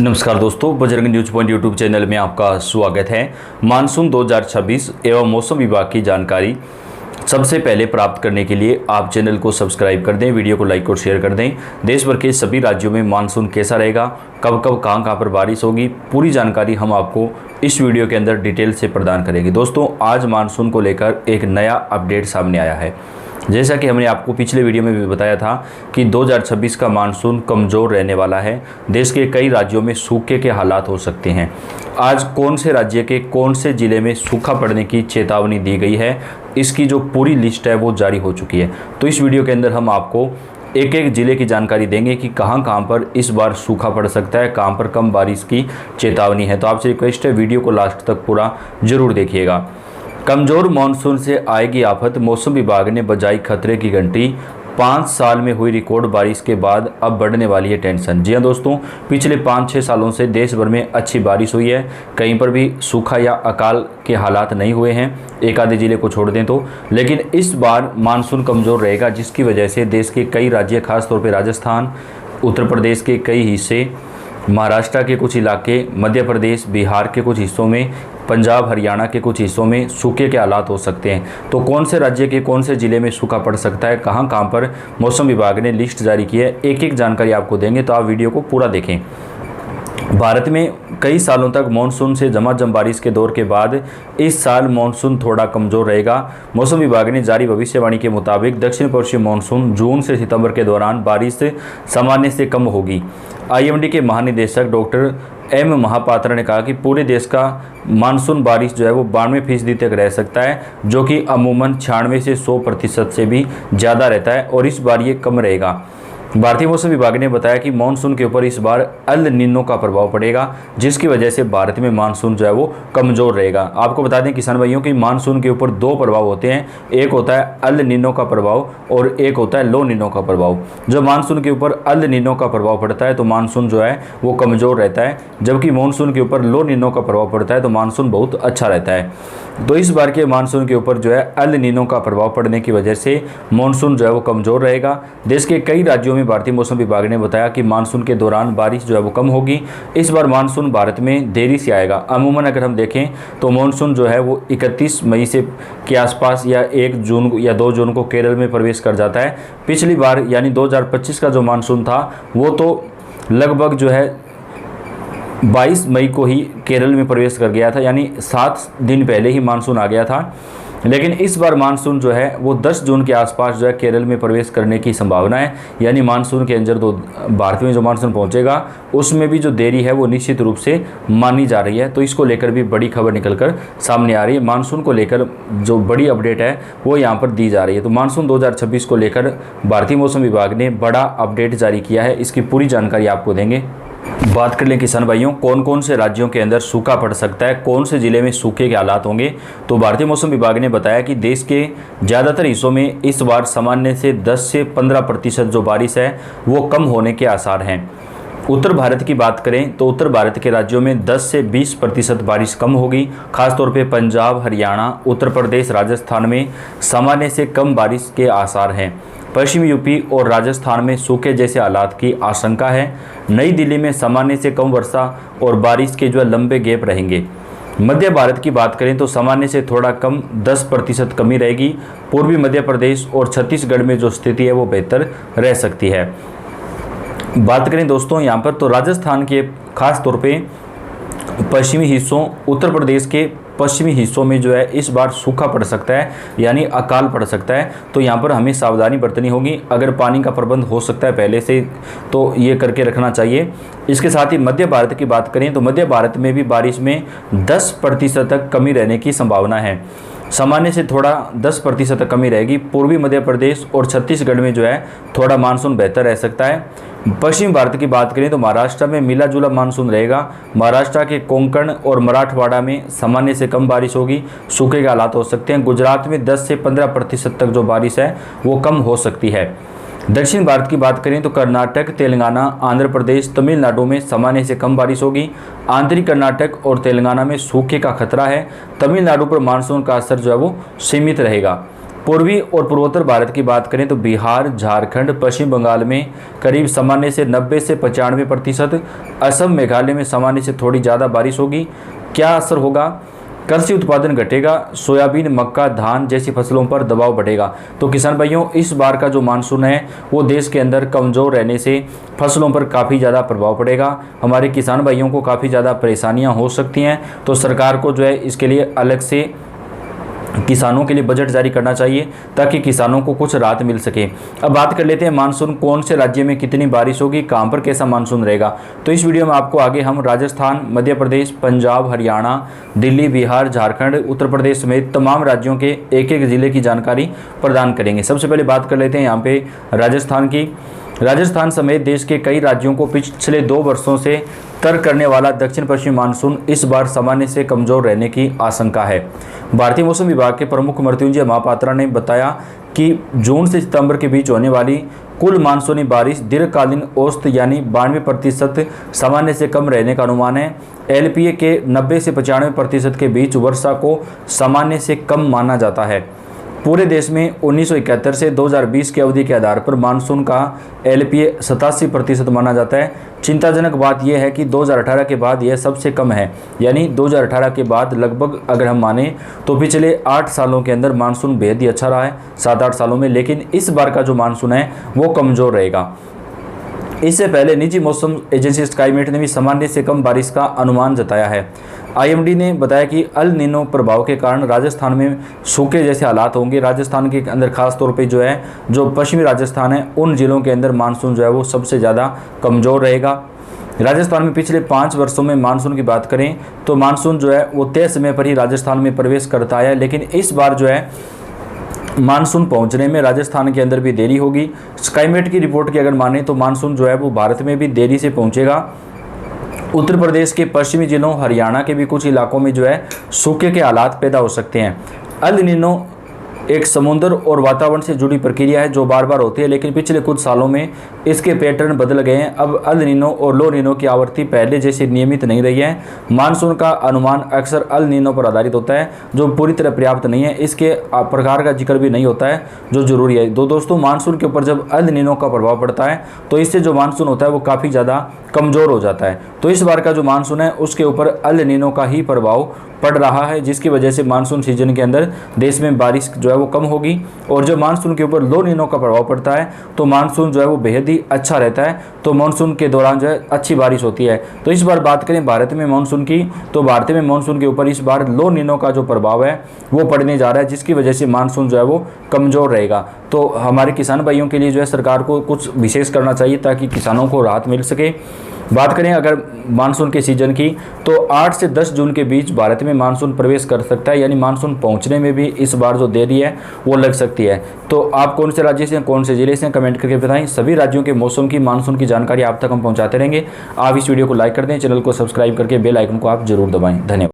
नमस्कार दोस्तों, Bajrang news point YouTube channel में आपका स्वागत है। मानसून 2026 एवं मौसम विभाग की जानकारी सबसे पहले प्राप्त करने के लिए आप चैनल को सब्सक्राइब कर दें, वीडियो को लाइक और शेयर कर दें। देश भर के सभी राज्यों में मानसून कैसा रहेगा, कब कब कहाँ पर बारिश होगी, पूरी जानकारी हम आपको इस वीडियो के अंदर डिटेल से प्रदान करेंगे। दोस्तों, आज मानसून को लेकर एक नया अपडेट सामने आया है। जैसा कि हमने आपको पिछले वीडियो में भी बताया था कि 2026 का मानसून कमज़ोर रहने वाला है। देश के कई राज्यों में सूखे के हालात हो सकते हैं। आज कौन से राज्य के कौन से ज़िले में सूखा पड़ने की चेतावनी दी गई है, इसकी जो पूरी लिस्ट है वो जारी हो चुकी है। तो इस वीडियो के अंदर हम आपको एक एक ज़िले की जानकारी देंगे कि कहां कहां पर इस बार सूखा पड़ सकता है, कहां पर कम बारिश की चेतावनी है। तो आपसे रिक्वेस्ट है, वीडियो को लास्ट तक पूरा जरूर देखिएगा। कमज़ोर मानसून से आएगी आफत, मौसम विभाग ने बजाई खतरे की घंटी। 5 साल में हुई रिकॉर्ड बारिश के बाद अब बढ़ने वाली है टेंशन। जी हाँ दोस्तों, पिछले 5-6 सालों से देश भर में अच्छी बारिश हुई है। कहीं पर भी सूखा या अकाल के हालात नहीं हुए हैं, एक आधे ज़िले को छोड़ दें तो। लेकिन इस बार मानसून कमज़ोर रहेगा, जिसकी वजह से देश के कई राज्य, खासतौर पर राजस्थान, उत्तर प्रदेश के कई हिस्से, महाराष्ट्र के कुछ इलाके, मध्य प्रदेश, बिहार के कुछ हिस्सों में, पंजाब, हरियाणा के कुछ हिस्सों में सूखे के हालात हो सकते हैं। तो कौन से राज्य के कौन से ज़िले में सूखा पड़ सकता है, कहां कहां पर मौसम विभाग ने लिस्ट जारी की है, एक एक जानकारी आपको देंगे। तो आप वीडियो को पूरा देखें। भारत में कई सालों तक मानसून से झमाझम बारिश के दौर के बाद इस साल मानसून थोड़ा कमज़ोर रहेगा। मौसम विभाग ने जारी भविष्यवाणी के मुताबिक दक्षिण पश्चिम मानसून जून से सितंबर के दौरान बारिश सामान्य से कम होगी। आईएमडी के महानिदेशक डॉक्टर एम महापात्रा ने कहा कि पूरे देश का मानसून बारिश जो है वो 92% तक रह सकता है, जो कि अमूमन 96 से 100% से भी ज़्यादा रहता है, और इस बार ये कम रहेगा। भारतीय मौसम विभाग ने बताया कि मानसून के ऊपर इस बार अल नीनो का प्रभाव पड़ेगा, जिसकी वजह से भारत में मानसून जो है वो कमज़ोर रहेगा। आपको बता दें किसान भाइयों कि मानसून के ऊपर 2 प्रभाव होते हैं, एक होता है अल नीनो का प्रभाव और एक होता है लो नीनो का प्रभाव। जब मानसून के ऊपर अल नीनो का प्रभाव पड़ता है तो मानसून जो है वो कमज़ोर रहता है, जबकि मानसून के ऊपर लो नीनो का प्रभाव पड़ता है तो मानसून बहुत अच्छा रहता है। तो इस बार के मानसून के ऊपर जो है अल नीनो का प्रभाव पड़ने की वजह से मानसून जो है वो कमज़ोर रहेगा। देश के कई राज्यों में भारतीय मौसम विभाग ने बताया कि मानसून के दौरान बारिश जो है वो कम होगी। इस बार मानसून भारत में देरी से आएगा। अमूमन अगर हम देखें तो मानसून जो है वो 31 मई से के आसपास या 1 जून या 2 जून को केरल में प्रवेश कर जाता है। पिछली बार यानी 2025 का जो मानसून था वो तो लगभग जो है 22 मई को ही केरल में प्रवेश कर गया था, यानी 7 दिन पहले ही मानसून आ गया था। लेकिन इस बार मानसून जो है वो 10 जून के आसपास जो है केरल में प्रवेश करने की संभावना है। यानी मानसून के अंदर तो भारत में जो मानसून पहुंचेगा उसमें भी जो देरी है वो निश्चित रूप से मानी जा रही है। तो इसको लेकर भी बड़ी खबर निकलकर सामने आ रही है। मानसून को लेकर जो बड़ी अपडेट है वो यहाँ पर दी जा रही है। तो मानसून 2026 को लेकर भारतीय मौसम विभाग ने बड़ा अपडेट जारी किया है, इसकी पूरी जानकारी आपको देंगे। बात कर लें किसान भाइयों, कौन कौन से राज्यों के अंदर सूखा पड़ सकता है, कौन से ज़िले में सूखे के हालात होंगे। तो भारतीय मौसम विभाग ने बताया कि देश के ज़्यादातर हिस्सों में इस बार सामान्य से 10 से 15% जो बारिश है वो कम होने के आसार हैं। उत्तर भारत की बात करें तो उत्तर भारत के राज्यों में 10 से 20% बारिश कम होगी। खासतौर पे पंजाब, हरियाणा, उत्तर प्रदेश, राजस्थान में सामान्य से कम बारिश के आसार हैं। पश्चिमी यूपी और राजस्थान में सूखे जैसे हालात की आशंका है। नई दिल्ली में सामान्य से कम वर्षा और बारिश के जो लंबे गैप रहेंगे। मध्य भारत की बात करें तो सामान्य से थोड़ा कम 10% कमी रहेगी। पूर्वी मध्य प्रदेश और छत्तीसगढ़ में जो स्थिति है वो बेहतर रह सकती है। बात करें दोस्तों यहाँ पर तो राजस्थान के खास तौर पे पश्चिमी हिस्सों, उत्तर प्रदेश के पश्चिमी हिस्सों में जो है इस बार सूखा पड़ सकता है, यानी अकाल पड़ सकता है। तो यहाँ पर हमें सावधानी बरतनी होगी। अगर पानी का प्रबंध हो सकता है पहले से तो ये करके रखना चाहिए। इसके साथ ही मध्य भारत की बात करें तो मध्य भारत में भी बारिश में 10% तक कमी रहने की संभावना है। सामान्य से थोड़ा 10% तक कमी रहेगी। पूर्वी मध्य प्रदेश और छत्तीसगढ़ में जो है थोड़ा मानसून बेहतर रह सकता है। पश्चिम भारत की बात करें तो महाराष्ट्र में मिला जुला मानसून रहेगा। महाराष्ट्र के कोंकण और मराठवाड़ा में सामान्य से कम बारिश होगी, सूखे के हालात हो सकते हैं। गुजरात में 10 से 15% तक जो बारिश है वो कम हो सकती है। दक्षिण भारत की बात करें तो कर्नाटक, तेलंगाना, आंध्र प्रदेश, तमिलनाडु में सामान्य से कम बारिश होगी। आंतरिक कर्नाटक और तेलंगाना में सूखे का खतरा है। तमिलनाडु पर मानसून का असर जो है वो सीमित रहेगा। पूर्वी और पूर्वोत्तर भारत की बात करें तो बिहार, झारखंड, पश्चिम बंगाल में करीब सामान्य से 90 से 95%, असम, मेघालय में सामान्य से थोड़ी ज़्यादा बारिश होगी। क्या असर होगा? कृषि उत्पादन घटेगा, सोयाबीन, मक्का, धान जैसी फसलों पर दबाव बढ़ेगा। तो किसान भाइयों, इस बार का जो मानसून है वो देश के अंदर कमज़ोर रहने से फसलों पर काफ़ी ज़्यादा प्रभाव पड़ेगा। हमारे किसान भाइयों को काफ़ी ज़्यादा परेशानियां हो सकती हैं। तो सरकार को जो है इसके लिए अलग से किसानों के लिए बजट जारी करना चाहिए ताकि किसानों को कुछ राहत मिल सके। अब बात कर लेते हैं मानसून कौन से राज्य में कितनी बारिश होगी, कहां पर कैसा मानसून रहेगा। तो इस वीडियो में आपको आगे हम राजस्थान, मध्य प्रदेश, पंजाब, हरियाणा, दिल्ली, बिहार, झारखंड, उत्तर प्रदेश समेत तमाम राज्यों के एक एक जिले की जानकारी प्रदान करेंगे। सबसे पहले बात कर लेते हैं यहाँ पे राजस्थान की। राजस्थान समेत देश के कई राज्यों को पिछले 2 वर्षों से तर्क करने वाला दक्षिण पश्चिमी मानसून इस बार सामान्य से कमजोर रहने की आशंका है। भारतीय मौसम विभाग के प्रमुख मृत्युंजय महापात्रा ने बताया कि जून से सितंबर के बीच होने वाली कुल मानसूनी बारिश दीर्घकालीन औसत यानी 92% सामान्य से कम रहने का अनुमान है। एलपीए के 90 से 95% के बीच वर्षा को सामान्य से कम माना जाता है। पूरे देश में 1971 से 2020 की अवधि के आधार पर मानसून का एलपीए 87% माना जाता है। चिंताजनक बात यह है कि 2018 के बाद यह सबसे कम है, यानी 2018 के बाद लगभग अगर हम माने तो पिछले 8 सालों के अंदर मानसून बेहद ही अच्छा रहा है, 7-8 सालों में। लेकिन इस बार का जो मानसून है वो कमज़ोर रहेगा। इससे पहले निजी मौसम एजेंसी स्काईमेट ने भी सामान्य से कम बारिश का अनुमान जताया है। आईएमडी ने बताया कि अल नीनो प्रभाव के कारण राजस्थान में सूखे जैसे हालात होंगे। राजस्थान के अंदर खास तौर पे जो पश्चिमी राजस्थान है उन जिलों के अंदर मानसून जो है वो सबसे ज़्यादा कमज़ोर रहेगा। राजस्थान में पिछले 5 वर्षों में मानसून की बात करें तो मानसून जो है वो तय समय पर ही राजस्थान में प्रवेश करता है, लेकिन इस बार जो है मानसून पहुंचने में राजस्थान के अंदर भी देरी होगी। स्काईमेट की रिपोर्ट की अगर माने तो मानसून जो है वो भारत में भी देरी से पहुंचेगा। उत्तर प्रदेश के पश्चिमी जिलों, हरियाणा के भी कुछ इलाकों में जो है सूखे के हालात पैदा हो सकते हैं। अल नीनो एक समुद्र और वातावरण से जुड़ी प्रक्रिया है जो बार बार होती है, लेकिन पिछले कुछ सालों में इसके पैटर्न बदल गए हैं। अब अल नीनो और लो नीनो की आवृत्ति पहले जैसी नियमित नहीं रही है। मानसून का अनुमान अक्सर अल नीनो पर आधारित होता है जो पूरी तरह पर्याप्त नहीं है। इसके प्रकार का जिक्र भी नहीं होता है जो जरूरी है। दोस्तों, मानसून के ऊपर जब अल नीनो का प्रभाव पड़ता है तो इससे जो मानसून होता है वो काफ़ी ज़्यादा कमज़ोर हो जाता है। तो इस बार का जो मानसून है उसके ऊपर अल नीनो का ही प्रभाव पड़ रहा है, जिसकी वजह से मानसून सीजन के अंदर देश में बारिश जो है वो कम होगी। और जब मानसून के ऊपर लो नीनो का प्रभाव पड़ता है तो मानसून जो है वो बेहद ही अच्छा रहता है। तो मानसून के दौरान जो है अच्छी बारिश होती है। तो इस बार बात करें भारत में मानसून की, तो भारत में मानसून के ऊपर इस बार लो नीनो का जो प्रभाव है वो पड़ने जा रहा है, जिसकी वजह से मानसून जो है वो कमज़ोर रहेगा। तो हमारे किसान भाइयों के लिए जो है सरकार को कुछ विशेष करना चाहिए ताकि किसानों को राहत मिल सके। बात करें अगर मानसून के सीजन की तो 8 से 10 जून के बीच भारत में मानसून प्रवेश कर सकता है, यानी मानसून पहुंचने में भी इस बार जो देरी है वो लग सकती है। तो आप कौन से राज्य से हैं, कौन से जिले से हैं, कमेंट करके बताएं। सभी राज्यों के मौसम की, मानसून की जानकारी आप तक हम पहुंचाते रहेंगे। आप इस वीडियो को लाइक कर दें, चैनल को सब्सक्राइब करके बेल आइकन को आप जरूर दबाएं। धन्यवाद।